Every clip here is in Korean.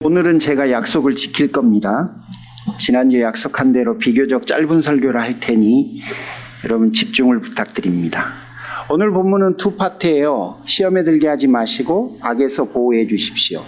오늘은 제가 약속을 지킬 겁니다. 지난주에 약속한 대로 비교적 짧은 설교를 할 테니 여러분 집중을 부탁드립니다. 오늘 본문은 두 파트예요. 시험에 들게 하지 마시고 악에서 보호해 주십시오.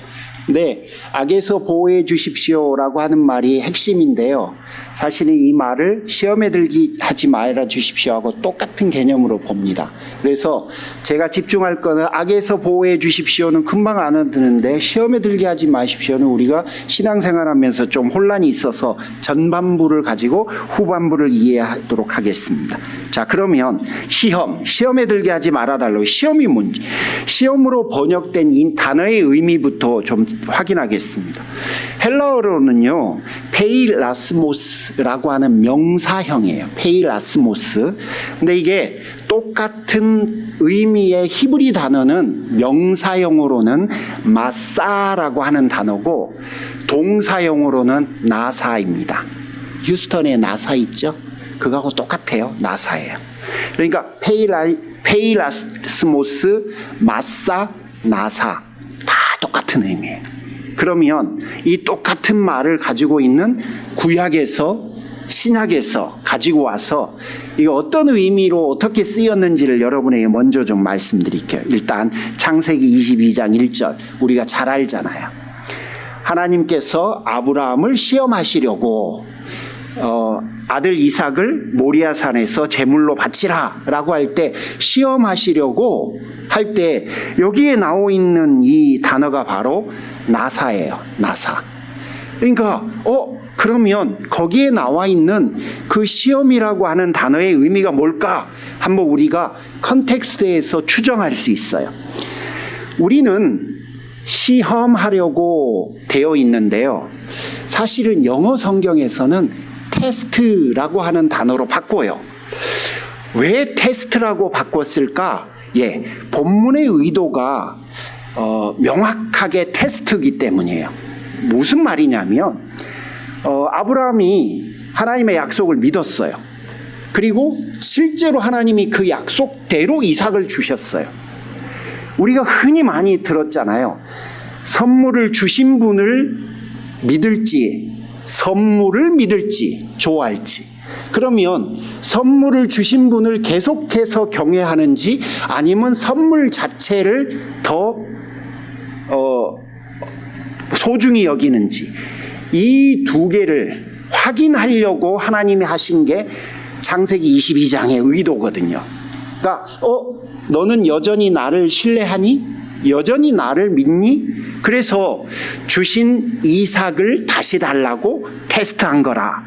네, 악에서 보호해 주십시오라고 하는 말이 핵심인데요. 사실은 이 말을 시험에 들게 하지 말아 주십시오하고 똑같은 개념으로 봅니다. 그래서 제가 집중할 거는 악에서 보호해 주십시오는 금방 알아듣는데 시험에 들게 하지 마십시오는 우리가 신앙생활하면서 좀 혼란이 있어서 전반부를 가지고 후반부를 이해하도록 하겠습니다. 자, 그러면 시험에 들게 하지 말아달라고. 시험이 뭔지, 시험으로 번역된 이 단어의 의미부터 좀 확인하겠습니다. 헬라어로는요, 페일라스모스라고 하는 명사형이에요. 페일라스모스. 근데 이게 똑같은 의미의 히브리 단어는 명사형으로는 마사라고 하는 단어고 동사형으로는 나사입니다. 휴스턴에 나사 있죠? 그거하고 똑같아요. 나사예요. 그러니까 페일라스모스, 마사, 나사 다 똑같은 의미예요. 그러면 이 똑같은 말을 가지고 있는 구약에서 신약에서 가지고 와서 이거 어떤 의미로 어떻게 쓰였는지를 여러분에게 먼저 좀 말씀드릴게요. 일단 창세기 22장 1절 우리가 잘 알잖아요. 하나님께서 아브라함을 시험하시려고 아들 이삭을 모리아산에서 제물로 바치라 라고 할 때 시험하시려고 할 때 여기에 나오 있는 이 단어가 바로 나사예요. 나사. 그러니까 그러면 거기에 나와 있는 그 시험이라고 하는 단어의 의미가 뭘까? 한번 우리가 컨텍스트에서 추정할 수 있어요. 우리는 시험하려고 되어 있는데요. 사실은 영어 성경에서는 테스트라고 하는 단어로 바꿔요. 왜 테스트라고 바꿨을까? 본문의 의도가 명확하게 테스트이기 때문이에요. 무슨 말이냐면 아브라함이 하나님의 약속을 믿었어요. 그리고 실제로 하나님이 그 약속대로 이삭을 주셨어요. 우리가 흔히 많이 들었잖아요. 선물을 주신 분을 믿을지 선물을 믿을지 좋아할지. 그러면 선물을 주신 분을 계속해서 경외하는지 아니면 선물 자체를 더 소중히 여기는지 이 두 개를 확인하려고 하나님이 하신 게 창세기 22장의 의도거든요. 그러니까 너는 여전히 나를 신뢰하니? 여전히 나를 믿니? 그래서 주신 이삭을 다시 달라고 테스트한 거라.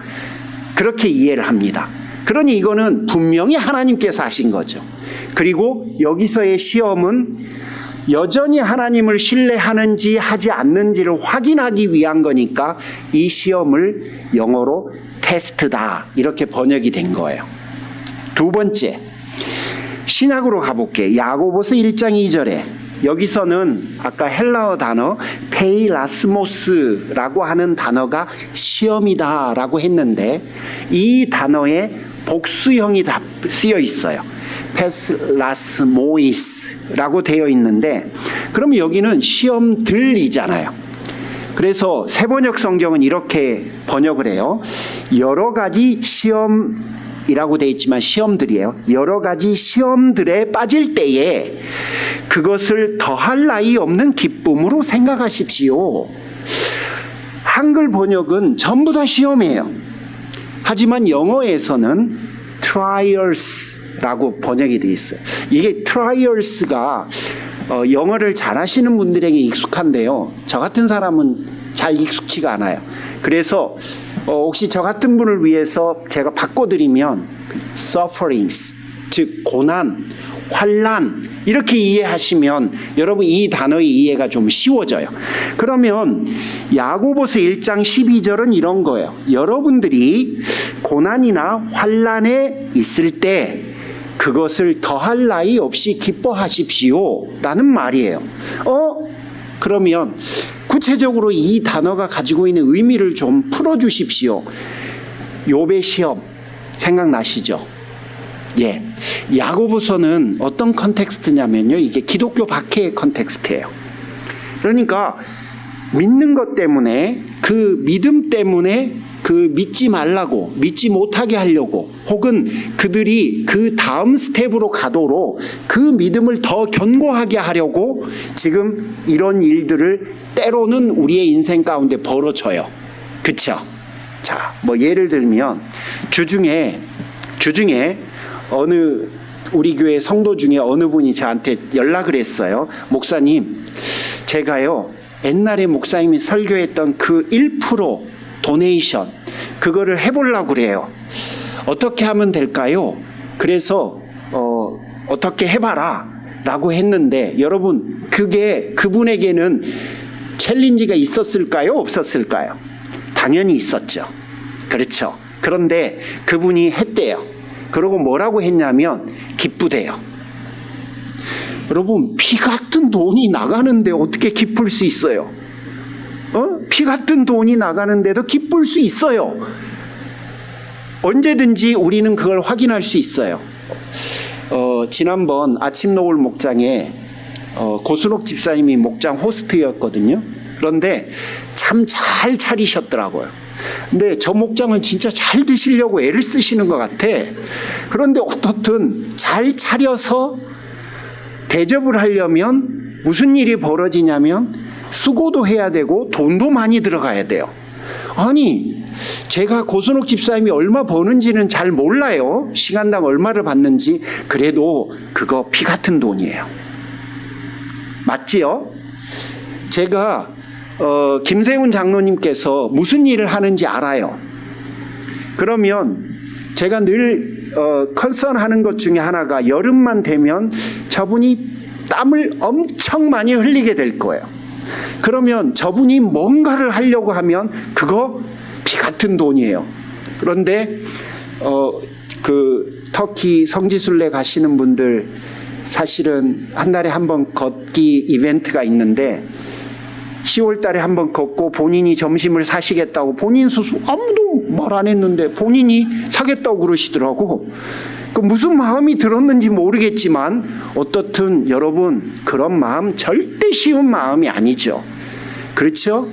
그렇게 이해를 합니다. 그러니 이거는 분명히 하나님께서 하신 거죠. 그리고 여기서의 시험은 여전히 하나님을 신뢰하는지 하지 않는지를 확인하기 위한 거니까 이 시험을 영어로 테스트다 이렇게 번역이 된 거예요. 두 번째, 신약으로 가볼게요. 야고보서 1장 2절에 여기서는 아까 헬라어 단어 페일라스모스라고 하는 단어가 시험이다라고 했는데 이 단어에 복수형이 다 쓰여 있어요. 페슬라스모이스라고 되어 있는데 그럼 여기는 시험들이잖아요. 그래서 세번역 성경은 이렇게 번역을 해요. 여러 가지 시험이라고 되어 있지만 시험들이에요. 여러 가지 시험들에 빠질 때에 그것을 더할 나위 없는 기쁨으로 생각하십시오. 한글 번역은 전부 다 시험이에요. 하지만 영어에서는 trials라고 번역이 되어 있어요. 이게 trials가 영어를 잘하시는 분들에게 익숙한데요. 저 같은 사람은 잘 익숙치가 않아요. 그래서 혹시 저 같은 분을 위해서 제가 바꿔드리면 sufferings, 즉 고난, 환난 이렇게 이해하시면 여러분 이 단어의 이해가 좀 쉬워져요. 그러면 야고보서 1장 12절은 이런 거예요. 여러분들이 고난이나 환난에 있을 때 그것을 더할 나위 없이 기뻐하십시오 라는 말이에요. 그러면 구체적으로 이 단어가 가지고 있는 의미를 좀 풀어주십시오. 욥의 시험 생각나시죠? 야고보서는 어떤 컨텍스트냐면요. 이게 기독교 박해의 컨텍스트예요. 그러니까 믿는 것 때문에, 그 믿음 때문에 그 믿지 말라고, 믿지 못하게 하려고, 혹은 그들이 그 다음 스텝으로 가도록 그 믿음을 더 견고하게 하려고 지금 이런 일들을 때로는 우리의 인생 가운데 벌어져요. 그쵸? 자, 뭐 예를 들면 주중에 어느 우리 교회 성도 중에 어느 분이 저한테 연락을 했어요. 목사님, 제가요 옛날에 목사님이 설교했던 그 1% 도네이션 그거를 해보려고 그래요. 어떻게 하면 될까요? 그래서 어떻게 해봐라 라고 했는데, 여러분 그게 그분에게는 챌린지가 있었을까요? 없었을까요? 당연히 있었죠. 그렇죠. 그런데 그분이 했대요. 그러고 뭐라고 했냐면 기쁘대요. 여러분, 피 같은 돈이 나가는데 어떻게 기쁠 수 있어요? 피 같은 돈이 나가는데도 기쁠 수 있어요. 언제든지 우리는 그걸 확인할 수 있어요. 지난번 아침 노을 목장에 고순옥 집사님이 목장 호스트였거든요. 그런데 참 잘 차리셨더라고요. 근데 저 목장은 진짜 잘 드시려고 애를 쓰시는 것 같아. 그런데 어떻든 잘 차려서 대접을 하려면 무슨 일이 벌어지냐면 수고도 해야 되고 돈도 많이 들어가야 돼요. 아니, 제가 고순옥 집사님이 얼마 버는지는 잘 몰라요. 시간당 얼마를 받는지. 그래도 그거 피 같은 돈이에요. 맞지요? 제가 김세훈 장로님께서 무슨 일을 하는지 알아요. 그러면 제가 늘 컨선하는 것 중에 하나가, 여름만 되면 저분이 땀을 엄청 많이 흘리게 될 거예요. 그러면 저분이 뭔가를 하려고 하면 그거 피 같은 돈이에요. 그런데 그 터키 성지순례 가시는 분들 사실은 한 달에 한 번 걷기 이벤트가 있는데 10월 달에 한 번 걷고 본인이 점심을 사시겠다고 본인 스스로 아무도 말 안 했는데 본인이 사겠다고 그러시더라고. 그 무슨 마음이 들었는지 모르겠지만 어떻든 여러분, 그런 마음 절대 쉬운 마음이 아니죠. 그렇죠?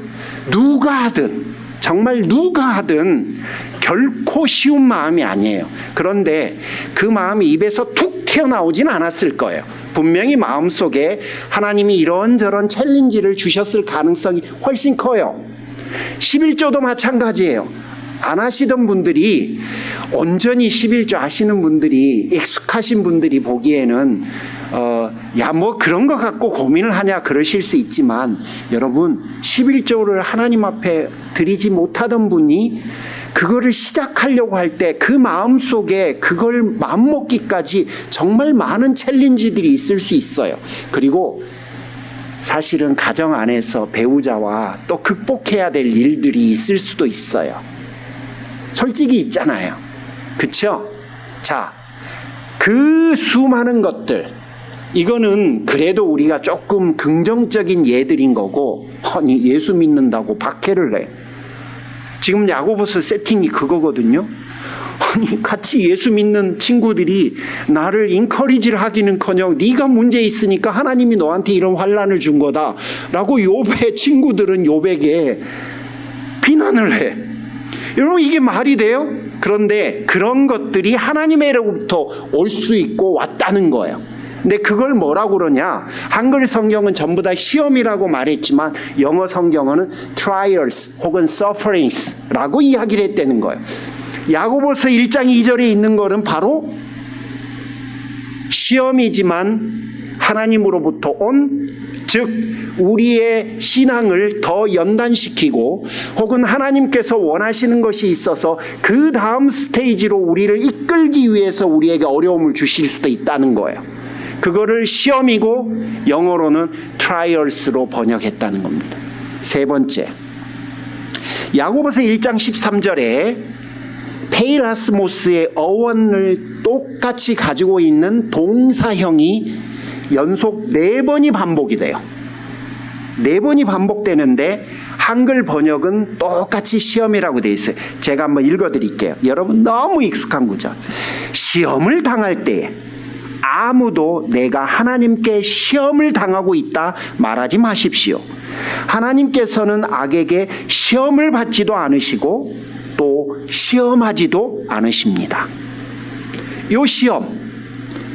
누가 하든, 정말 누가 하든 결코 쉬운 마음이 아니에요. 그런데 그 마음이 입에서 툭 튀어나오진 않았을 거예요. 분명히 마음속에 하나님이 이런저런 챌린지를 주셨을 가능성이 훨씬 커요. 11조도 마찬가지예요. 안 하시던 분들이, 온전히 11조 하시는 분들이, 익숙하신 분들이 보기에는 야, 뭐 그런 거 갖고 고민을 하냐 그러실 수 있지만, 여러분 11조를 하나님 앞에 드리지 못하던 분이 그거를 시작하려고 할 때 그 마음속에 그걸 마음먹기까지 정말 많은 챌린지들이 있을 수 있어요. 그리고 사실은 가정 안에서 배우자와 또 극복해야 될 일들이 있을 수도 있어요. 솔직히 있잖아요. 그렇죠? 자, 그 수많은 것들, 이거는 그래도 우리가 조금 긍정적인 예들인 거고, 아니 예수 믿는다고 박해를 해. 지금 야고보서 세팅이 그거거든요. 아니 같이 예수 믿는 친구들이 나를 인커리지를 하기는커녕 네가 문제 있으니까 하나님이 너한테 이런 환난을 준 거다 라고 욥의 친구들은 욥에게 비난을 해. 여러분, 이게 말이 돼요? 그런데 그런 것들이 하나님으로부터 올 수 있고 왔다는 거예요. 근데 그걸 뭐라고 그러냐? 한글 성경은 전부 다 시험이라고 말했지만 영어 성경어는 trials 혹은 sufferings라고 이야기를 했다는 거예요. 야고보서 1장 2절에 있는 거는 바로 시험이지만 하나님으로부터 온, 즉 우리의 신앙을 더 연단시키고 혹은 하나님께서 원하시는 것이 있어서 그 다음 스테이지로 우리를 이끌기 위해서 우리에게 어려움을 주실 수도 있다는 거예요. 그거를 시험이고 영어로는 trials로 번역했다는 겁니다. 세 번째, 야고보서 1장 13절에 페이라스모스의 어원을 똑같이 가지고 있는 동사형이 연속 4번이 반복이 돼요. 4번이 반복되는데 한글 번역은 똑같이 시험이라고 돼 있어요. 제가 한번 읽어드릴게요. 여러분 너무 익숙한 구절. 시험을 당할 때에 아무도 내가 하나님께 시험을 당하고 있다 말하지 마십시오. 하나님께서는 악에게 시험을 받지도 않으시고 또 시험하지도 않으십니다. 요 시험,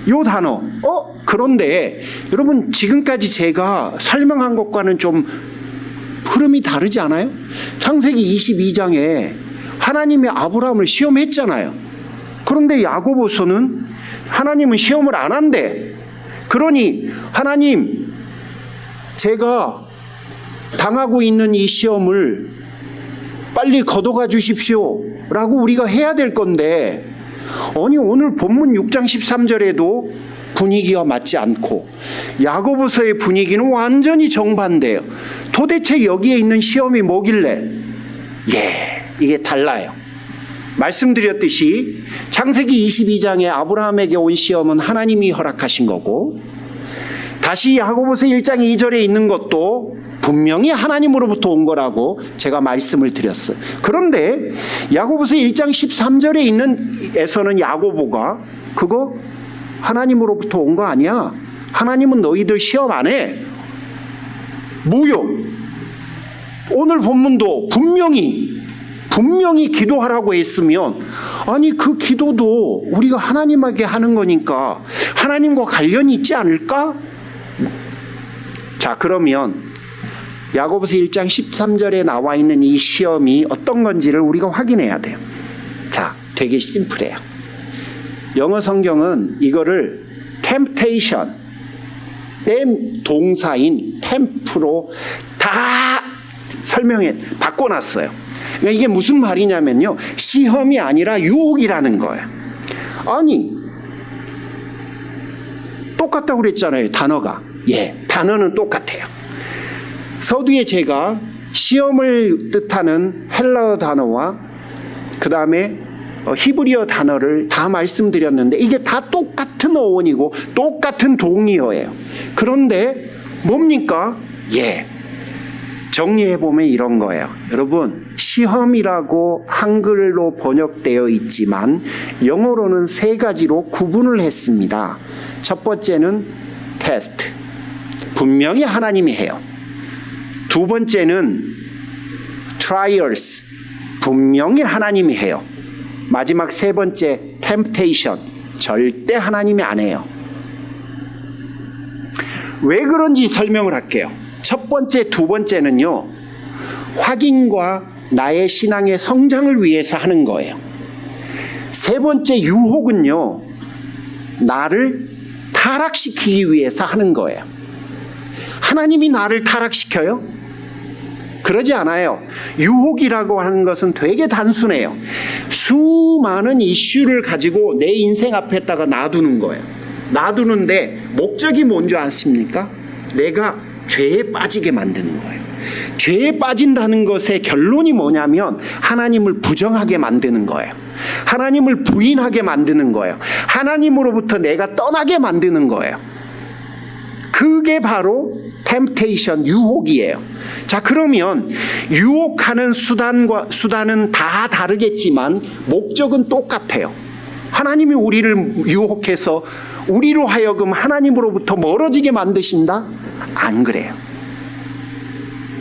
요 단어, 그런데 여러분 지금까지 제가 설명한 것과는 좀 흐름이 다르지 않아요? 창세기 22장에 하나님이 아브라함을 시험했잖아요. 그런데 야고보서는 하나님은 시험을 안 한대. 그러니 하나님, 제가 당하고 있는 이 시험을 빨리 걷어가 주십시오 라고 우리가 해야 될 건데, 아니 오늘 본문 6장 13절에도 분위기가 맞지 않고 야고보서의 분위기는 완전히 정반대예요. 도대체 여기에 있는 시험이 뭐길래? 이게 달라요. 말씀드렸듯이 창세기 22장에 아브라함에게 온 시험은 하나님이 허락하신 거고, 다시 야고보서 1장 2절에 있는 것도 분명히 하나님으로부터 온 거라고 제가 말씀을 드렸어요. 그런데 야고보서 1장 13절에 있는 에서는 야고보가 그거 하나님으로부터 온 거 아니야? 하나님은 너희들 시험 안 해. 뭐요? 오늘 본문도 분명히 기도하라고 했으면, 아니 그 기도도 우리가 하나님에게 하는 거니까 하나님과 관련이 있지 않을까? 자, 그러면 야고보서 1장 13절에 나와 있는 이 시험이 어떤 건지를 우리가 확인해야 돼요. 자, 되게 심플해요. 영어 성경은 이거를 temptation, 동사인 temp로 다 바꿔놨어요. 그러니까 이게 무슨 말이냐면요, 시험이 아니라 유혹이라는 거예요. 아니 똑같다고 그랬잖아요, 단어가. 단어는 똑같아요. 서두에 제가 시험을 뜻하는 헬라어 단어와 그 다음에 히브리어 단어를 다 말씀드렸는데 이게 다 똑같은 어원이고 똑같은 동의어예요. 그런데 뭡니까? 정리해보면 이런 거예요. 여러분, 시험이라고 한글로 번역되어 있지만 영어로는 3가지로 구분을 했습니다. 첫 번째는 테스트, 분명히 하나님이 해요. 두 번째는 trials, 분명히 하나님이 해요. 마지막 3번째 temptation, 절대 하나님이 안 해요. 왜 그런지 설명을 할게요. 첫 번째, 두 번째는요, 확인과 나의 신앙의 성장을 위해서 하는 거예요. 세 번째 유혹은요, 나를 타락시키기 위해서 하는 거예요. 하나님이 나를 타락시켜요? 그러지 않아요. 유혹이라고 하는 것은 되게 단순해요. 수많은 이슈를 가지고 내 인생 앞에다가 놔두는 거예요. 놔두는데 목적이 뭔지 아십니까? 내가 죄에 빠지게 만드는 거예요. 죄에 빠진다는 것의 결론이 뭐냐면 하나님을 부정하게 만드는 거예요. 하나님을 부인하게 만드는 거예요. 하나님으로부터 내가 떠나게 만드는 거예요. 그게 바로 temptation, 유혹이에요. 자, 그러면 유혹하는 수단은 다 다르겠지만 목적은 똑같아요. 하나님이 우리를 유혹해서 우리로 하여금 하나님으로부터 멀어지게 만드신다? 안 그래요.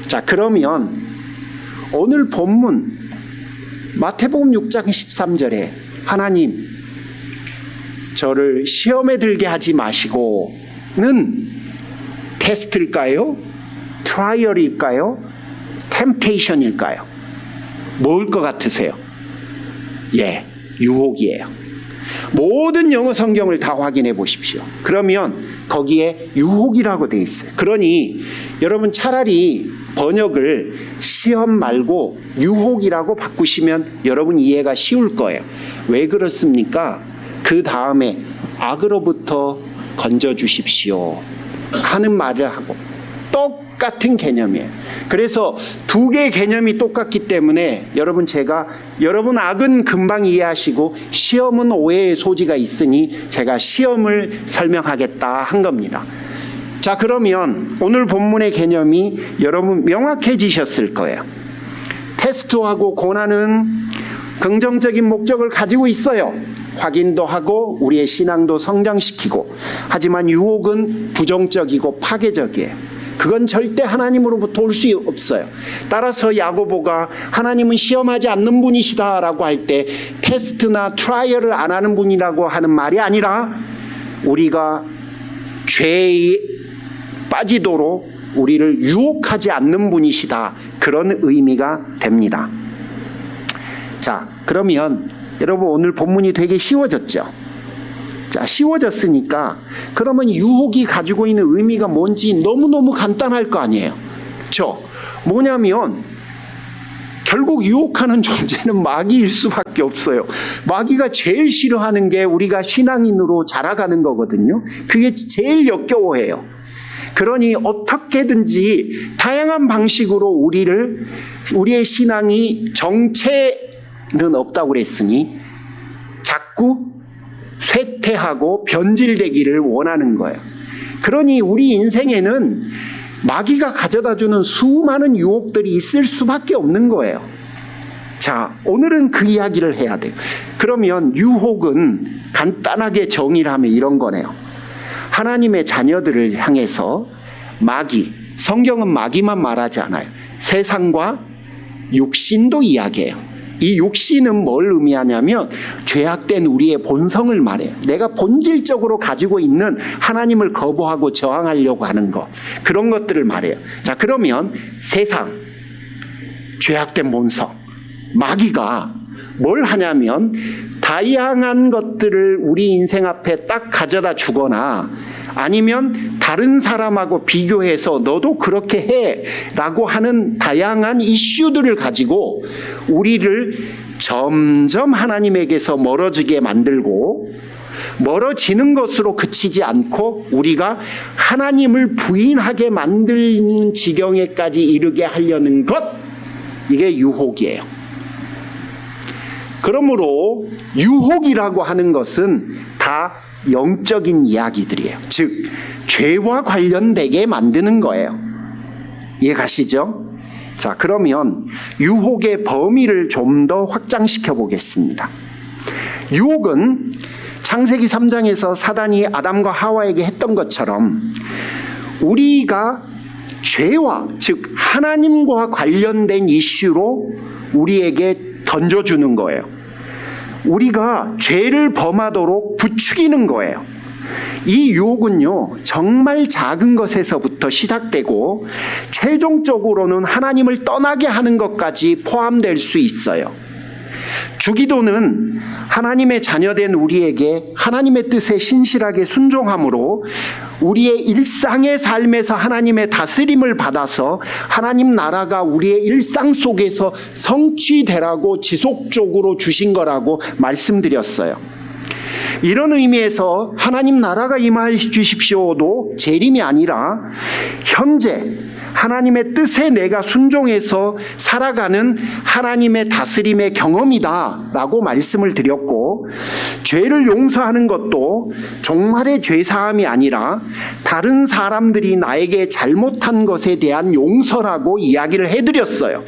자, 그러면 오늘 본문 마태복음 6장 13절에 하나님, 저를 시험에 들게 하지 마시고는 테스트일까요? 트라이얼일까요? 템테이션일까요? 뭘 것 같으세요? 유혹이에요. 모든 영어 성경을 다 확인해 보십시오. 그러면 거기에 유혹이라고 돼 있어요. 그러니 여러분 차라리 번역을 시험 말고 유혹이라고 바꾸시면 여러분 이해가 쉬울 거예요. 왜 그렇습니까? 그 다음에 악으로부터 건져주십시오 하는 말을 하고 똑같은 개념이에요. 그래서 두 개의 개념이 똑같기 때문에 여러분 악은 금방 이해하시고 시험은 오해의 소지가 있으니 제가 시험을 설명하겠다 한 겁니다. 자, 그러면 오늘 본문의 개념이 여러분 명확해지셨을 거예요. 테스트하고 고난은 긍정적인 목적을 가지고 있어요. 확인도 하고 우리의 신앙도 성장시키고, 하지만 유혹은 부정적이고 파괴적이에요. 그건 절대 하나님으로부터 올 수 없어요. 따라서 야고보가 하나님은 시험하지 않는 분이시다라고 할 때 테스트나 트라이얼을 안 하는 분이라고 하는 말이 아니라 우리가 죄에 빠지도록 우리를 유혹하지 않는 분이시다, 그런 의미가 됩니다. 자, 그러면 여러분 오늘 본문이 되게 쉬워졌죠? 자, 쉬워졌으니까 그러면 유혹이 가지고 있는 의미가 뭔지 너무너무 간단할 거 아니에요. 그렇죠? 뭐냐면 결국 유혹하는 존재는 마귀일 수밖에 없어요. 마귀가 제일 싫어하는 게 우리가 신앙인으로 자라가는 거거든요. 그게 제일 역겨워해요. 그러니 어떻게든지 다양한 방식으로 우리의 신앙이 정체는 없다고 그랬으니 자꾸 쇠퇴하고 변질되기를 원하는 거예요. 그러니 우리 인생에는 마귀가 가져다주는 수많은 유혹들이 있을 수밖에 없는 거예요. 자, 오늘은 그 이야기를 해야 돼요. 그러면 유혹은 간단하게 정의를 하면 이런 거네요. 하나님의 자녀들을 향해서 마귀, 성경은 마귀만 말하지 않아요. 세상과 육신도 이야기해요. 이 육신은 뭘 의미하냐면 죄악된 우리의 본성을 말해요. 내가 본질적으로 가지고 있는 하나님을 거부하고 저항하려고 하는 것, 그런 것들을 말해요. 자, 그러면 세상, 죄악된 본성, 마귀가 뭘 하냐면 다양한 것들을 우리 인생 앞에 딱 가져다 주거나 아니면 다른 사람하고 비교해서 너도 그렇게 해 라고 하는 다양한 이슈들을 가지고 우리를 점점 하나님에게서 멀어지게 만들고, 멀어지는 것으로 그치지 않고 우리가 하나님을 부인하게 만드는 지경에까지 이르게 하려는 것, 이게 유혹이에요. 그러므로 유혹이라고 하는 것은 다 영적인 이야기들이에요. 즉 죄와 관련되게 만드는 거예요. 이해 가시죠? 자, 그러면 유혹의 범위를 좀 더 확장시켜 보겠습니다. 유혹은 창세기 3장에서 사단이 아담과 하와에게 했던 것처럼 우리가 죄와, 즉 하나님과 관련된 이슈로 우리에게 던져주는 거예요. 우리가 죄를 범하도록 부추기는 거예요. 이 유혹은요, 정말 작은 것에서부터 시작되고 최종적으로는 하나님을 떠나게 하는 것까지 포함될 수 있어요. 주기도는 하나님의 자녀된 우리에게 하나님의 뜻에 신실하게 순종함으로 우리의 일상의 삶에서 하나님의 다스림을 받아서 하나님 나라가 우리의 일상 속에서 성취되라고 지속적으로 주신 거라고 말씀드렸어요. 이런 의미에서 하나님 나라가 임하여 주십시오도 재림이 아니라 현재 하나님의 뜻에 내가 순종해서 살아가는 하나님의 다스림의 경험이다 라고 말씀을 드렸고, 죄를 용서하는 것도 종말의 죄사함이 아니라 다른 사람들이 나에게 잘못한 것에 대한 용서라고 이야기를 해드렸어요.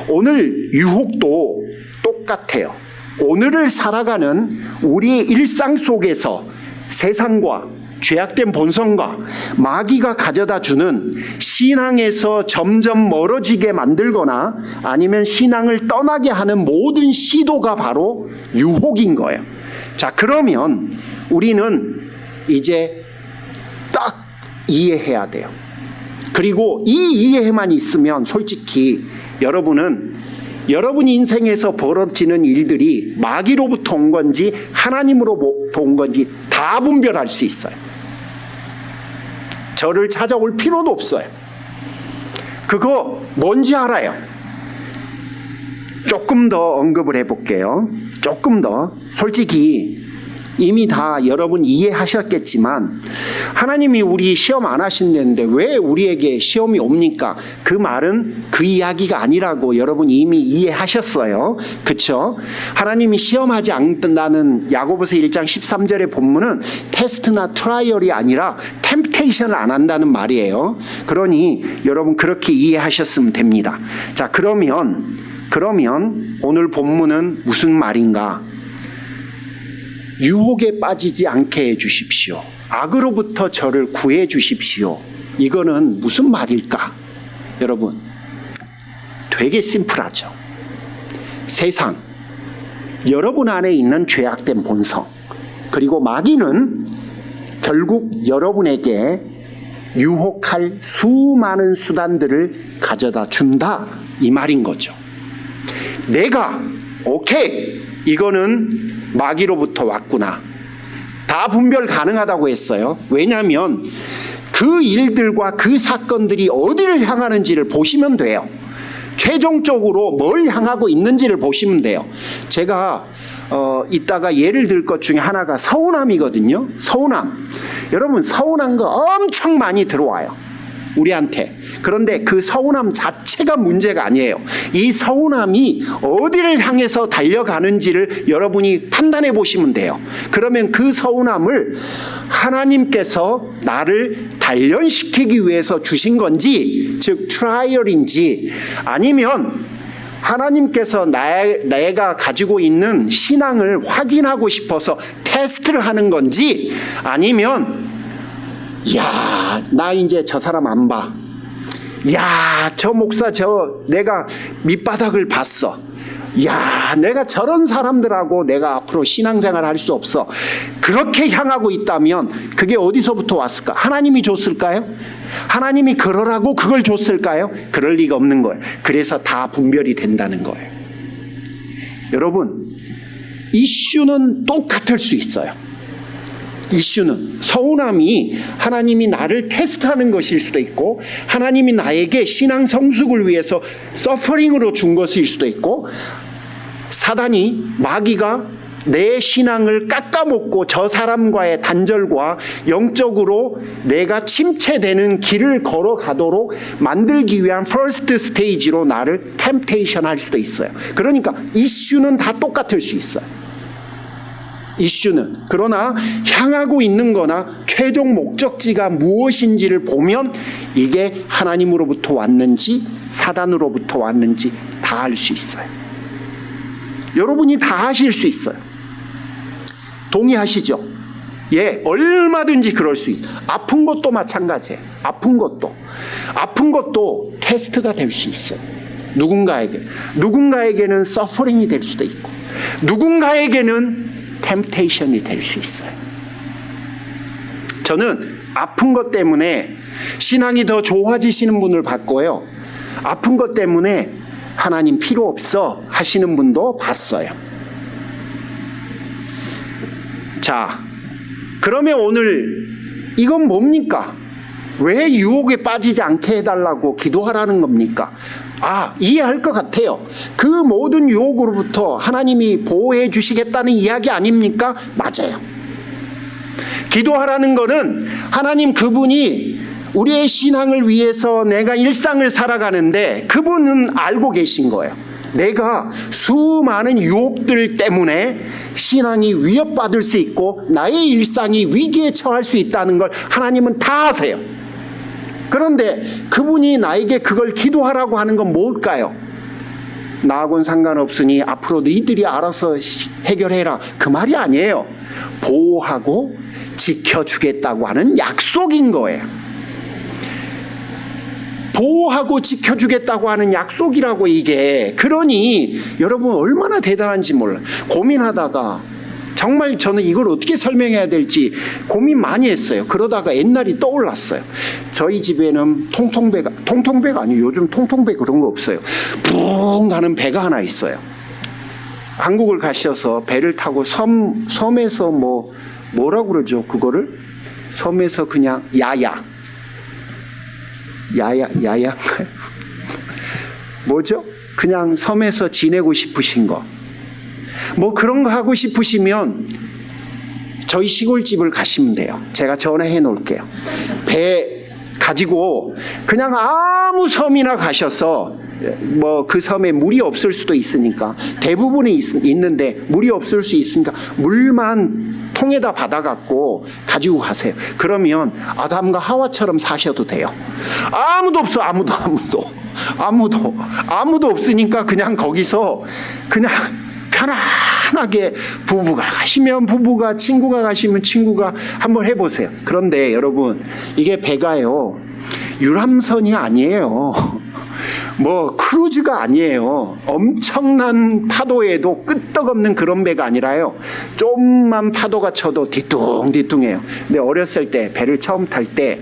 오늘 유혹도 똑같아요. 오늘을 살아가는 우리의 일상 속에서 세상과 죄악된 본성과 마귀가 가져다 주는 신앙에서 점점 멀어지게 만들거나 아니면 신앙을 떠나게 하는 모든 시도가 바로 유혹인 거예요. 자, 그러면 우리는 이제 딱 이해해야 돼요. 그리고 이 이해만 있으면 솔직히 여러분 인생에서 벌어지는 일들이 마귀로부터 온 건지 하나님으로부터 온 건지 다 분별할 수 있어요. 저를 찾아올 필요도 없어요. 그거 뭔지 알아요. 조금 더 언급을 해볼게요. 조금 더. 솔직히 이미 다 여러분 이해하셨겠지만 하나님이 우리 시험 안 하신다는데 왜 우리에게 시험이 옵니까? 그 말은 그 이야기가 아니라고 여러분 이미 이해하셨어요. 그렇죠? 하나님이 시험하지 않는다는 야고보서 1장 13절의 본문은 테스트나 트라이얼이 아니라 템프테이션을 안 한다는 말이에요. 그러니 여러분 그렇게 이해하셨으면 됩니다. 자, 그러면 오늘 본문은 무슨 말인가? 유혹에 빠지지 않게 해 주십시오. 악으로부터 저를 구해 주십시오. 이거는 무슨 말일까? 여러분, 되게 심플하죠. 세상, 여러분 안에 있는 죄악된 본성, 그리고 마귀는 결국 여러분에게 유혹할 수많은 수단들을 가져다 준다, 이 말인 거죠. 내가 오케이, 이거는 마귀로부터 왔구나, 다 분별 가능하다고 했어요. 왜냐하면 그 일들과 그 사건들이 어디를 향하는지를 보시면 돼요. 최종적으로 뭘 향하고 있는지를 보시면 돼요. 제가 이따가 예를 들 것 중에 하나가 서운함이거든요. 서운함. 여러분, 서운한 거 엄청 많이 들어와요, 우리한테. 그런데 그 서운함 자체가 문제가 아니에요. 이 서운함이 어디를 향해서 달려가는지를 여러분이 판단해 보시면 돼요. 그러면 그 서운함을 하나님께서 나를 단련시키기 위해서 주신 건지, 즉 트라이얼인지, 아니면 하나님께서 내가 가지고 있는 신앙을 확인하고 싶어서 테스트를 하는 건지, 아니면 야, 나 이제 저 사람 안 봐. 야, 저 목사 내가 밑바닥을 봤어. 야, 내가 저런 사람들하고 내가 앞으로 신앙생활 할 수 없어. 그렇게 향하고 있다면 그게 어디서부터 왔을까? 하나님이 줬을까요? 하나님이 그러라고 그걸 줬을까요? 그럴 리가 없는 거예요. 그래서 다 분별이 된다는 거예요. 여러분, 이슈는 똑같을 수 있어요. 이슈는 서운함이 하나님이 나를 테스트하는 것일 수도 있고, 하나님이 나에게 신앙 성숙을 위해서 서퍼링으로 준 것일 수도 있고, 사단이, 마귀가 내 신앙을 깎아먹고 저 사람과의 단절과 영적으로 내가 침체되는 길을 걸어가도록 만들기 위한 퍼스트 스테이지로 나를 템테이션 할 수도 있어요. 그러니까 이슈는 다 똑같을 수 있어요. 이슈는. 그러나 향하고 있는 거나 최종 목적지가 무엇인지를 보면 이게 하나님으로부터 왔는지 사단으로부터 왔는지 다 알 수 있어요. 여러분이 다 아실 수 있어요. 동의하시죠? 예, 얼마든지 그럴 수 있어요. 아픈 것도 마찬가지예요. 아픈 것도 테스트가 될 수 있어요. 누군가에게는 서퍼링이 될 수도 있고, 누군가에게는 템테이션이 될 수 있어요. 저는 아픈 것 때문에 신앙이 더 좋아지시는 분을 봤고요, 아픈 것 때문에 하나님 필요 없어 하시는 분도 봤어요. 자, 그러면 오늘 이건 뭡니까? 왜 유혹에 빠지지 않게 해달라고 기도하라는 겁니까? 이해할 것 같아요. 그 모든 유혹으로부터 하나님이 보호해 주시겠다는 이야기 아닙니까? 맞아요. 기도하라는 거는 하나님, 그분이 우리의 신앙을 위해서 내가 일상을 살아가는데 그분은 알고 계신 거예요. 내가 수많은 유혹들 때문에 신앙이 위협받을 수 있고 나의 일상이 위기에 처할 수 있다는 걸 하나님은 다 아세요. 그런데 그분이 나에게 그걸 기도하라고 하는 건 뭘까요? 나하고는 상관없으니 앞으로 너희들이 알아서 해결해라, 그 말이 아니에요. 보호하고 지켜주겠다고 하는 약속인 거예요. 보호하고 지켜주겠다고 하는 약속이라고 이게. 그러니 여러분 얼마나 대단한지 몰라요. 고민하다가 정말 저는 이걸 어떻게 설명해야 될지 고민 많이 했어요. 그러다가 옛날이 떠올랐어요. 저희 집에는 통통배가 아니에요. 요즘 통통배 그런 거 없어요. 붕 가는 배가 하나 있어요. 한국을 가셔서 배를 타고 섬에서 뭐라고 그러죠? 그거를 섬에서 그냥 야야 뭐죠? 그냥 섬에서 지내고 싶으신 거, 뭐 그런 거 하고 싶으시면 저희 시골집을 가시면 돼요. 제가 전화해 놓을게요. 배 가지고 그냥 아무 섬이나 가셔서, 뭐 그 섬에 물이 없을 수도 있으니까, 대부분이 있는데 물이 없을 수 있으니까 물만 통에다 받아갖고 가지고 가세요. 그러면 아담과 하와처럼 사셔도 돼요. 아무도 없어. 아무도 없으니까 그냥 거기서 그냥 편하게 부부가 가시면 부부가, 친구가 가시면 친구가 한번 해보세요. 그런데 여러분, 이게 배가요, 유람선이 아니에요. 뭐 크루즈가 아니에요. 엄청난 파도에도 끄떡없는 그런 배가 아니라요, 좀만 파도가 쳐도 뒤뚱뒤뚱해요. 근데 어렸을 때 배를 처음 탈 때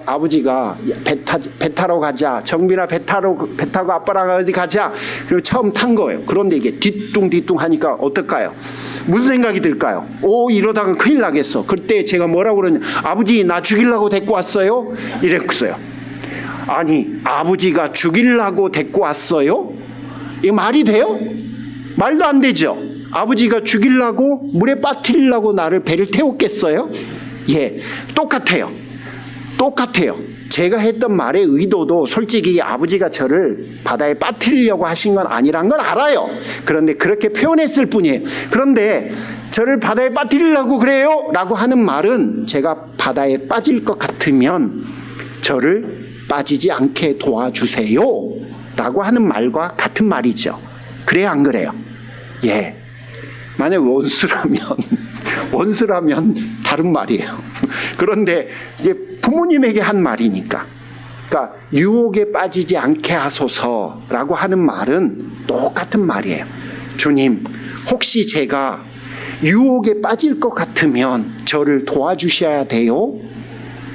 아버지가 배 타러 가자, 정빈아 배 타고 아빠랑 어디 가자, 그리고 처음 탄 거예요. 그런데 이게 뒤뚱뒤뚱 하니까 어떨까요? 무슨 생각이 들까요? 이러다가 큰일 나겠어. 그때 제가 뭐라고 그러냐, 아버지 나 죽이려고 데리고 왔어요? 이랬어요. 아니, 아버지가 죽이려고 데리고 왔어요? 이게 말이 돼요? 말도 안 되죠. 아버지가 죽이려고, 물에 빠뜨리려고 나를 배를 태웠겠어요? 예, 똑같아요. 제가 했던 말의 의도도 솔직히 아버지가 저를 바다에 빠뜨리려고 하신 건 아니란 건 알아요. 그런데 그렇게 표현했을 뿐이에요. 그런데 저를 바다에 빠뜨리려고 그래요? 라고 하는 말은, 제가 바다에 빠질 것 같으면 저를 빠지지 않게 도와주세요 라고 하는 말과 같은 말이죠. 그래요, 안 그래요? 예. 만약 원수라면 다른 말이에요. 그런데 이제 부모님에게 한 말이니까, 그러니까 유혹에 빠지지 않게 하소서라고 하는 말은 똑같은 말이에요. 주님, 혹시 제가 유혹에 빠질 것 같으면 저를 도와주셔야 돼요.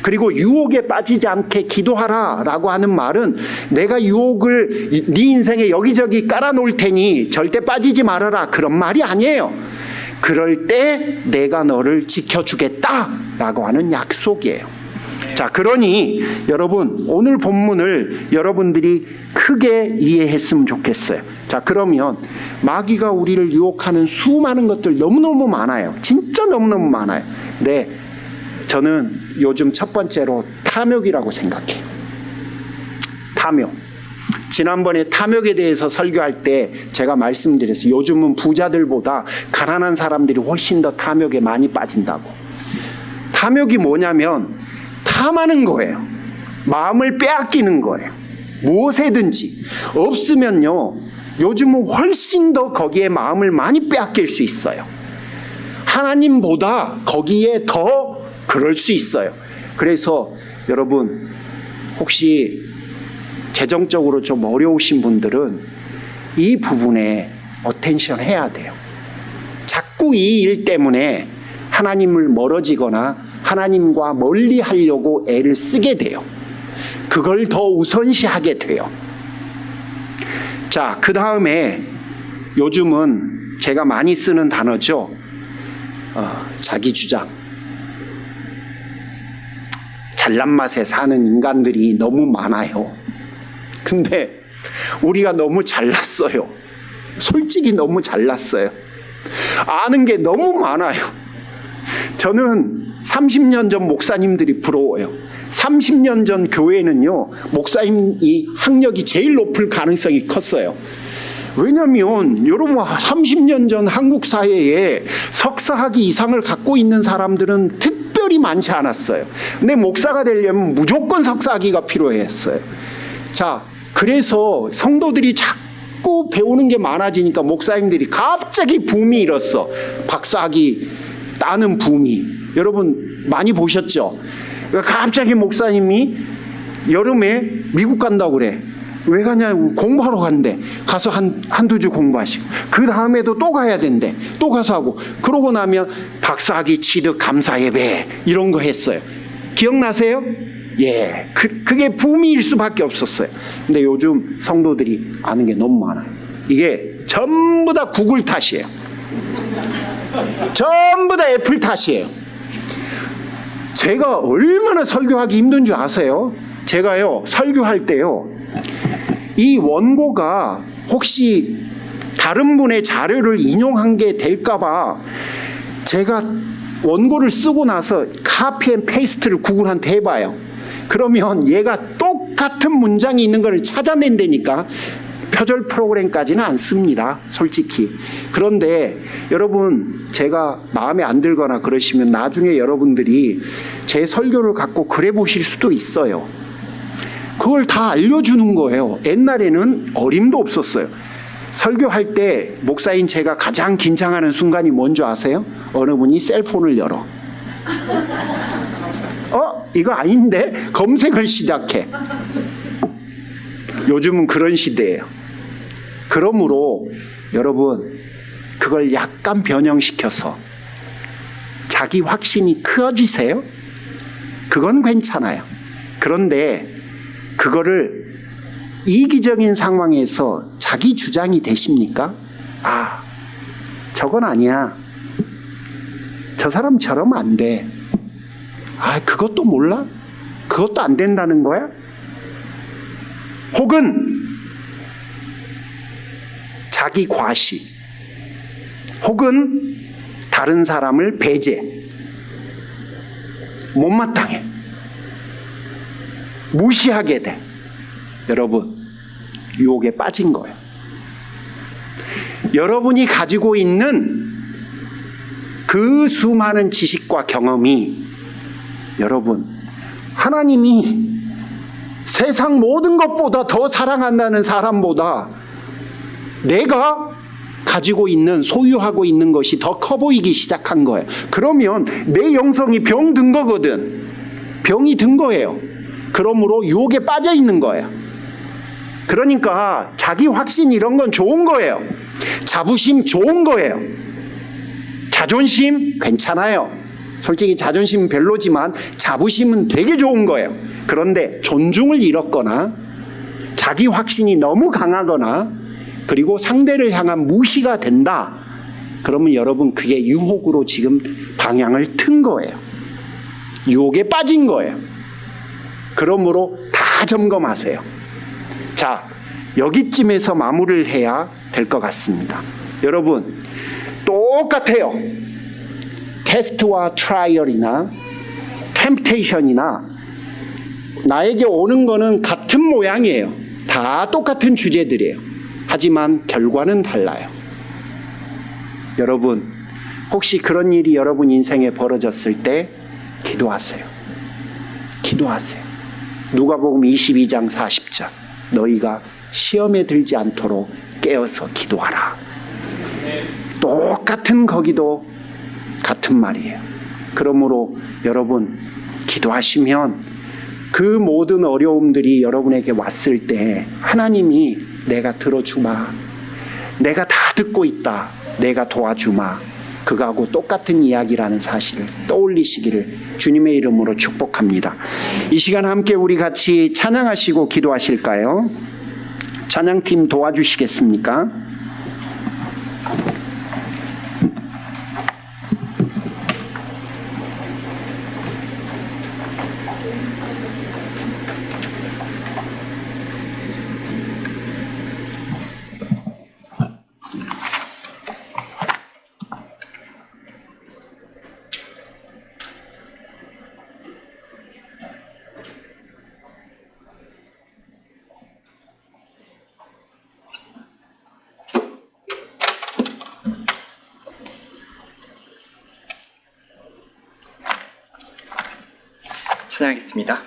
그리고 유혹에 빠지지 않게 기도하라 라고 하는 말은, 내가 유혹을 네 인생에 여기저기 깔아놓을 테니 절대 빠지지 말아라, 그런 말이 아니에요. 그럴 때 내가 너를 지켜주겠다 라고 하는 약속이에요. 자, 그러니 여러분, 오늘 본문을 여러분들이 크게 이해했으면 좋겠어요. 자, 그러면 마귀가 우리를 유혹하는 수많은 것들 너무너무 많아요. 진짜 너무너무 많아요. 네, 저는 요즘 첫 번째로 탐욕이라고 생각해요. 탐욕. 지난번에 탐욕에 대해서 설교할 때 제가 말씀드렸어요. 요즘은 부자들보다 가난한 사람들이 훨씬 더 탐욕에 많이 빠진다고. 탐욕이 뭐냐면 탐하는 거예요. 마음을 빼앗기는 거예요. 무엇에든지. 없으면요, 요즘은 훨씬 더 거기에 마음을 많이 빼앗길 수 있어요. 하나님보다 거기에 더 그럴 수 있어요. 그래서 여러분, 혹시 재정적으로 좀 어려우신 분들은 이 부분에 어텐션 해야 돼요. 자꾸 이 일 때문에 하나님을 멀어지거나 하나님과 멀리 하려고 애를 쓰게 돼요. 그걸 더 우선시하게 돼요. 자, 그 다음에 요즘은 제가 많이 쓰는 단어죠. 자기 주장. 잘난 맛에 사는 인간들이 너무 많아요. 근데 우리가 너무 잘났어요. 솔직히 너무 잘났어요. 아는 게 너무 많아요. 저는 30년 전 목사님들이 부러워요. 30년 전 교회는요, 목사님이 학력이 제일 높을 가능성이 컸어요. 왜냐하면 여러분, 30년 전 한국 사회에 석사학위 이상을 갖고 있는 사람들은 특별히 많지 않았어요. 근데 목사가 되려면 무조건 석사학위가 필요했어요. 자, 그래서 성도들이 자꾸 배우는 게 많아지니까 목사님들이 갑자기 붐이 일었어. 박사학위 따는 붐이. 여러분 많이 보셨죠? 갑자기 목사님이 여름에 미국 간다고 그래. 왜 가냐고, 공부하러 간대. 가서 한두 주 공부하시고, 그 다음에도 또 가야 된대. 또 가서 하고, 그러고 나면 박사학위 취득 감사 예배 이런 거 했어요. 기억나세요? 예, 그게 붐일 수밖에 없었어요. 근데 요즘 성도들이 아는 게 너무 많아요. 이게 전부 다 구글 탓이에요. 전부 다 애플 탓이에요. 제가 얼마나 설교하기 힘든 줄 아세요? 제가요, 설교할 때요, 이 원고가 혹시 다른 분의 자료를 인용한 게 될까봐 제가 원고를 쓰고 나서 카피 앤 페이스트를 구글한테 해봐요. 그러면 얘가 똑같은 문장이 있는 걸 찾아낸다니까. 표절 프로그램까지는 안 씁니다, 솔직히. 그런데 여러분, 제가 마음에 안 들거나 그러시면 나중에 여러분들이 제 설교를 갖고 그래 보실 수도 있어요. 그걸 다 알려주는 거예요. 옛날에는 어림도 없었어요. 설교할 때 목사인 제가 가장 긴장하는 순간이 뭔지 아세요? 어느 분이 셀폰을 열어. 이거 아닌데? 검색을 시작해. 요즘은 그런 시대예요. 그러므로 여러분, 그걸 약간 변형시켜서 자기 확신이 커지세요? 그건 괜찮아요. 그런데 그거를 이기적인 상황에서 자기 주장이 되십니까? 저건 아니야. 저 사람 저러면 안 돼. 그것도 몰라? 그것도 안 된다는 거야? 혹은 자기 과시, 혹은 다른 사람을 배제, 못마땅해, 무시하게 돼. 여러분, 유혹에 빠진 거예요. 여러분이 가지고 있는 그 수많은 지식과 경험이, 여러분, 하나님이 세상 모든 것보다 더 사랑한다는 사람보다 내가 가지고 있는, 소유하고 있는 것이 더 커 보이기 시작한 거예요. 그러면 내 영성이 병든 거거든. 병이 든 거예요. 그러므로 유혹에 빠져 있는 거예요. 그러니까 자기 확신 이런 건 좋은 거예요. 자부심 좋은 거예요. 자존심 괜찮아요. 솔직히 자존심은 별로지만 자부심은 되게 좋은 거예요. 그런데 존중을 잃었거나 자기 확신이 너무 강하거나 그리고 상대를 향한 무시가 된다. 그러면 여러분, 그게 유혹으로 지금 방향을 튼 거예요. 유혹에 빠진 거예요. 그러므로 다 점검하세요. 자, 여기쯤에서 마무리를 해야 될 것 같습니다. 여러분, 똑같아요. 테스트와 트라이얼이나 템테이션이나 나에게 오는 거는 같은 모양이에요. 다 똑같은 주제들이에요. 하지만 결과는 달라요. 여러분, 혹시 그런 일이 여러분 인생에 벌어졌을 때 기도하세요. 기도하세요. 누가복음 22장 40절, 너희가 시험에 들지 않도록 깨어서 기도하라. 똑같은 거기도 같은 말이에요. 그러므로 여러분, 기도하시면 그 모든 어려움들이 여러분에게 왔을 때 하나님이 내가 들어주마, 내가 다 듣고 있다, 내가 도와주마, 그거하고 똑같은 이야기라는 사실을 떠올리시기를 주님의 이름으로 축복합니다. 이 시간 함께 우리 같이 찬양하시고 기도하실까요? 찬양팀 도와주시겠습니까? 찬양하겠습니다.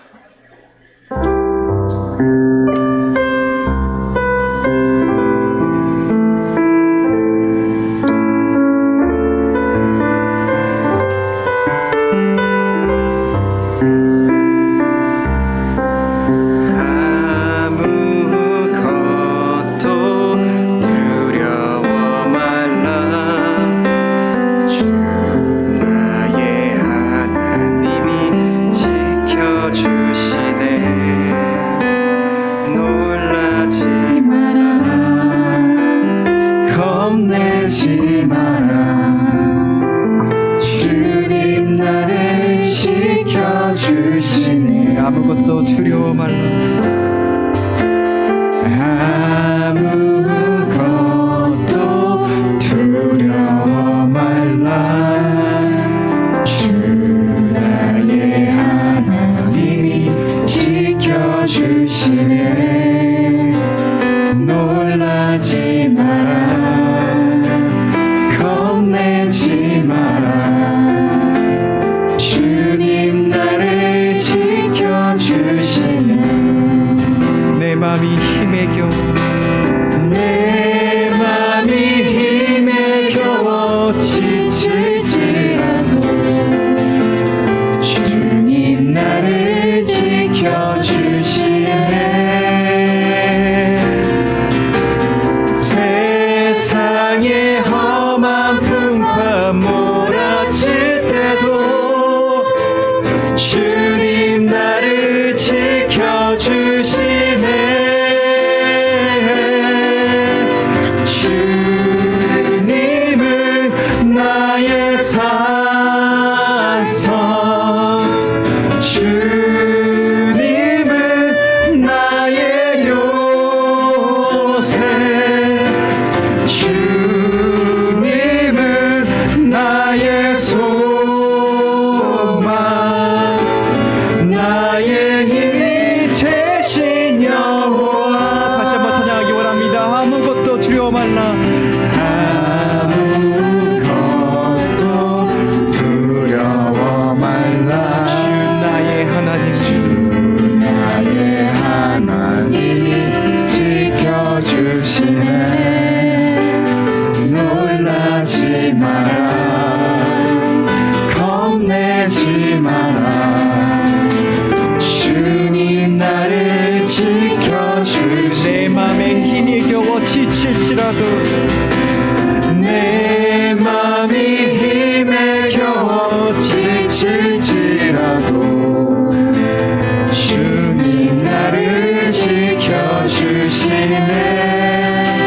아무것도 두려워 말라. 아무것도 두려워 말라. 주 나의 하나님이 지켜주시네. 놀라지 마라. 겁내지 마라. 주님 나를 지켜주시네. 두려워 말라. 아무것도 두려워 말라. 주 나의 하나님, 주 나의 하나님이 지켜주시네. 놀라지 마라. 겁내지 마라. 주님 나를 지켜주시네. 내 맘에 힘이 겨워 지칠지라도, 내 맘이 힘에 겨워 지칠지라도 주님 나를 지켜주시네.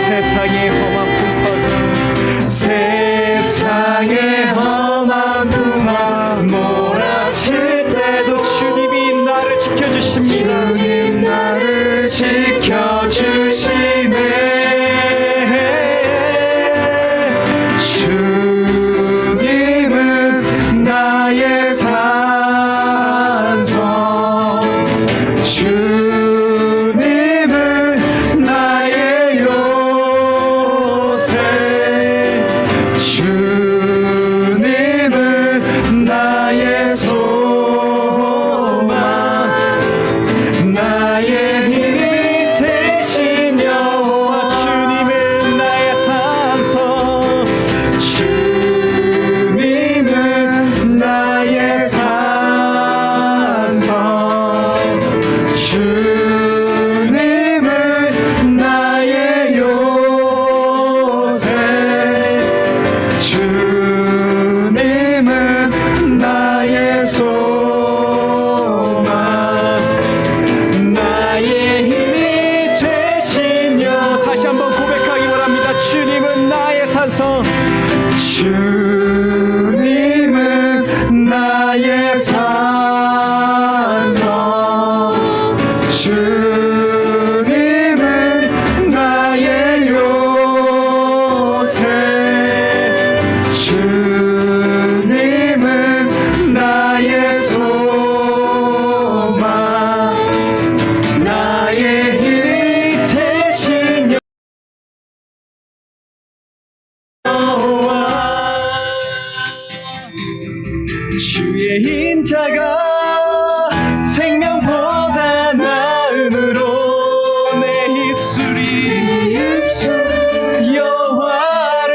세상의 험한 풍파가, 세상의 험한 풍파 몰아칠 때도 주님이 나를 지켜주십니다. 주님 나를 지켜주시네. 주님은 나의 산성, 주님은 나의 요새, 주님은 나의 소망, 나의 힘이 되신 여호와. 주님은 나의 산성, 주님은 나의 산성, 주님은 나의 요새, 주님은 나의 소망, 나의 힘이 되신 여. 다시 한번 고백하기 바랍니다. 주님은 나의 산성, 주님은 나의 산성, 주님은 나의 요새, 주님은 나의 소망, 나의 힘이 되신 여호와. 주의 인자가 생명보다 나음으로 내 입술이 여호와를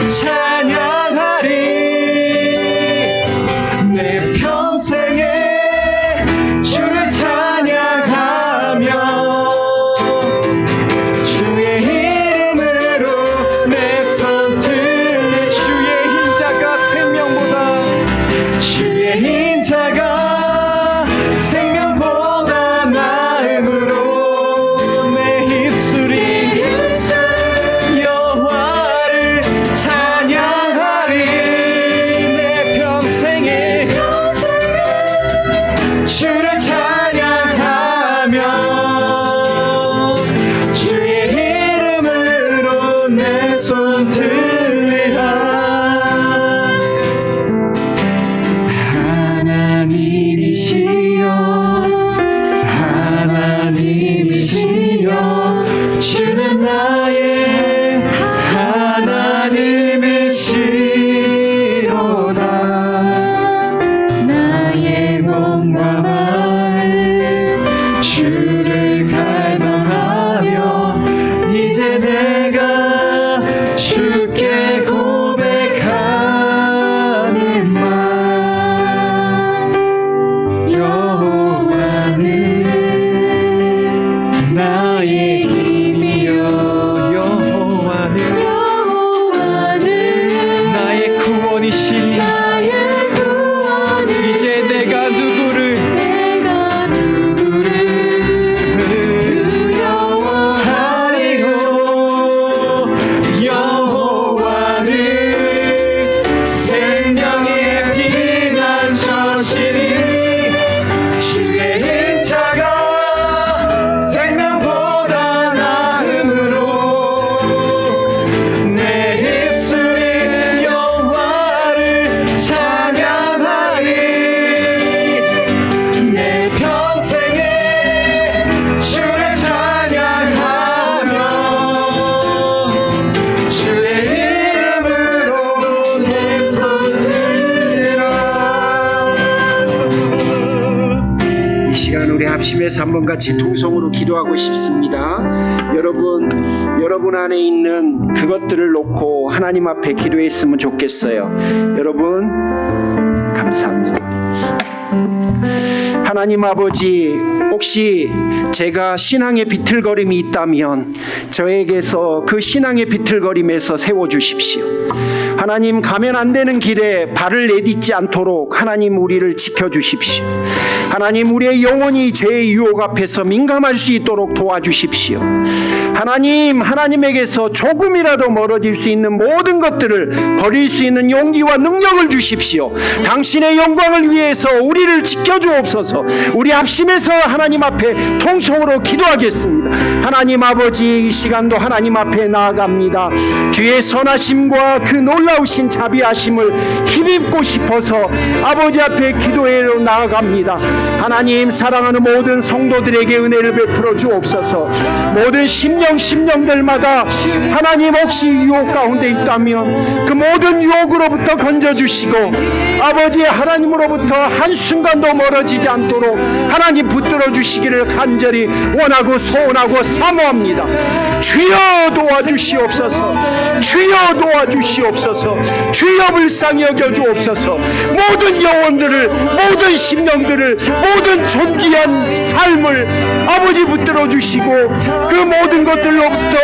찬양하리. 내 평생에 주를 찬양하며 주의 이름으로 내 손 들네. 주의 인자가 생명보다, 주의 인자가 생명보다 나음으로 내 입술이 여호와를 찬양하리. 내 평생에 주를 찬양하며 주의 이름으로 내 손 들리라. 하나님이시여, 하나님이시여, 주는 나의 하나님이시로다. 나의 몸과 마음 주를 갈망하며 이제 내가 주께 위해서 한번 같이 통성으로 기도하고 싶습니다. 여러분 안에 있는 그것들을 놓고 하나님 앞에 기도했으면 좋겠어요. 여러분 감사합니다. 하나님 아버지, 혹시 제가 신앙의 비틀거림이 있다면 저에게서 그 신앙의 비틀거림에서 세워주십시오. 하나님, 가면 안 되는 길에 발을 내딛지 않도록 하나님 우리를 지켜주십시오. 하나님, 우리의 영혼이 죄의 유혹 앞에서 민감할 수 있도록 도와주십시오. 하나님, 하나님에게서 조금이라도 멀어질 수 있는 모든 것들을 버릴 수 있는 용기와 능력을 주십시오. 당신의 영광을 위해서 우리를 지켜주옵소서. 우리 합심해서 하나님 앞에 통성으로 기도하겠습니다. 하나님 아버지, 이 시간도 하나님 앞에 나아갑니다. 주의 선하심과 그 놀라우신 자비하심을 힘입고 싶어서 아버지 앞에 기도회로 나아갑니다. 하나님, 사랑하는 모든 성도들에게 은혜를 베풀어 주옵소서. 모든 심령들마다 하나님, 혹시 유혹 가운데 있다면 그 모든 유혹으로부터 건져주시고 아버지, 하나님으로부터 한순간도 멀어지지 않도록 하나님 붙들어 주시기를 간절히 원하고 소원하고 사모합니다. 주여 도와주시옵소서. 주여 도와주시옵소서. 주여 불쌍히 여겨 주옵소서. 모든 영혼들을, 모든 심령들을, 모든 존귀한 삶을 아버지 붙들어 주시고 그 모든 것들로부터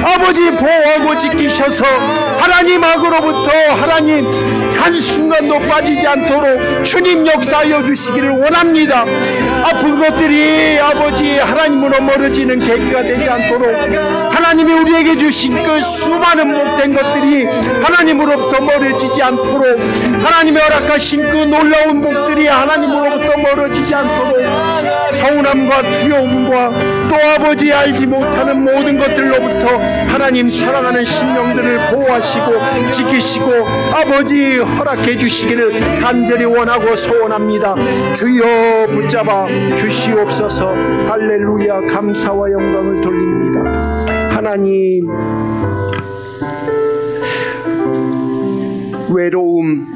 아버지 보호하고 지키셔서 하나님 악으로부터 하나님 한순간도 빠지지 않도록 주님 역사하여 주시기를 원합니다. 아픈 것들이 아버지 하나님으로 멀어지는 계기가 되지 않도록 하나님이 우리에게 주신 그 수많은 못된 것들이 하나님으로부터 멀어지지 않도록 하나님이 허락하신 그 놀라운 복들이 하나님으로부터 멀어지지 않도록 서운함과 두려움과 또 아버지 알지 못하는 모든 것들로부터 하나님 사랑하는 심령들을 보호하시고 지키시고 아버지 허락해 주시기를 간절히 원하고 소원합니다. 주여 붙잡아 주시옵소서. 할렐루야. 감사와 영광을 돌립니다. 하나님, 외로움,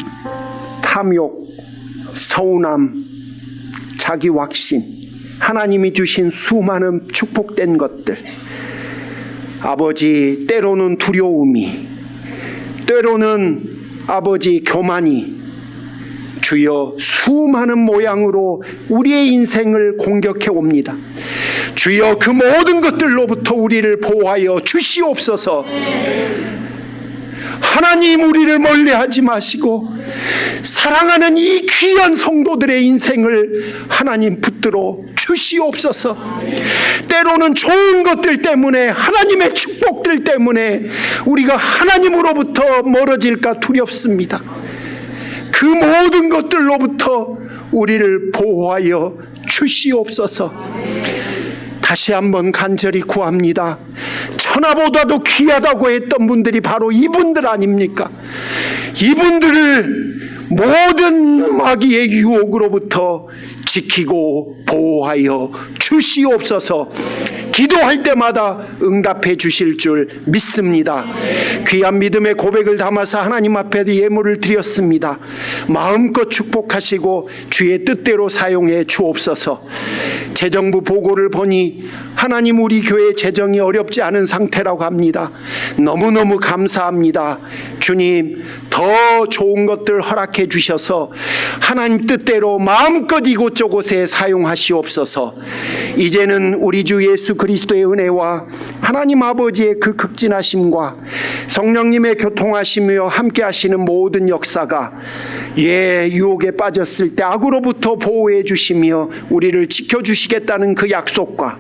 탐욕, 서운함, 자기 확신, 하나님이 주신 수많은 축복된 것들, 아버지 때로는 두려움이, 때로는 아버지 교만이 주여 수많은 모양으로 우리의 인생을 공격해 옵니다. 주여 그 모든 것들로부터 우리를 보호하여 주시옵소서. 하나님, 우리를 멀리하지 마시고 사랑하는 이 귀한 성도들의 인생을 하나님 붙들어 주시옵소서. 때로는 좋은 것들 때문에, 하나님의 축복들 때문에 우리가 하나님으로부터 멀어질까 두렵습니다. 그 모든 것들로부터 우리를 보호하여 주시옵소서. 다시 한번 간절히 구합니다. 천하보다도 귀하다고 했던 분들이 바로 이분들 아닙니까? 이분들을 모든 마귀의 유혹으로부터 지키고 보호하여 주시옵소서. 기도할 때마다 응답해 주실 줄 믿습니다. 귀한 믿음의 고백을 담아서 하나님 앞에 예물을 드렸습니다. 마음껏 축복하시고 주의 뜻대로 사용해 주옵소서. 재정부 보고를 보니 하나님, 우리 교회 재정이 어렵지 않은 상태라고 합니다. 너무너무 감사합니다. 주님, 더 좋은 것들 허락해 주셔서 하나님 뜻대로 마음껏 이곳저곳에 사용하시옵소서. 이제는 우리 주 예수 그리스도의 은혜와 하나님 아버지의 그 극진하심과 성령님의 교통하시며 함께 하시는 모든 역사가 유혹에 빠졌을 때 악으로부터 보호해 주시며 우리를 지켜주시겠다는 그 약속과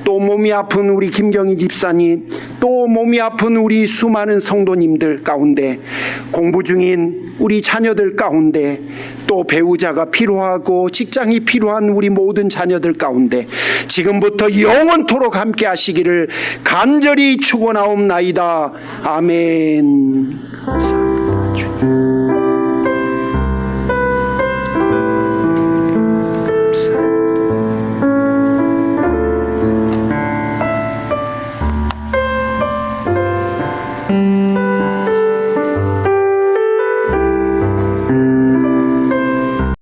또 몸이 아픈 우리 김경희 집사님, 또 몸이 아픈 우리 수많은 성도님들 가운데, 공부 중인 우리 자녀들 가운데, 또 배우자가 필요하고 직장이 필요한 우리 모든 자녀들 가운데 지금부터 영원토록 함께 하시기를 간절히 축원하옵나이다. 아멘.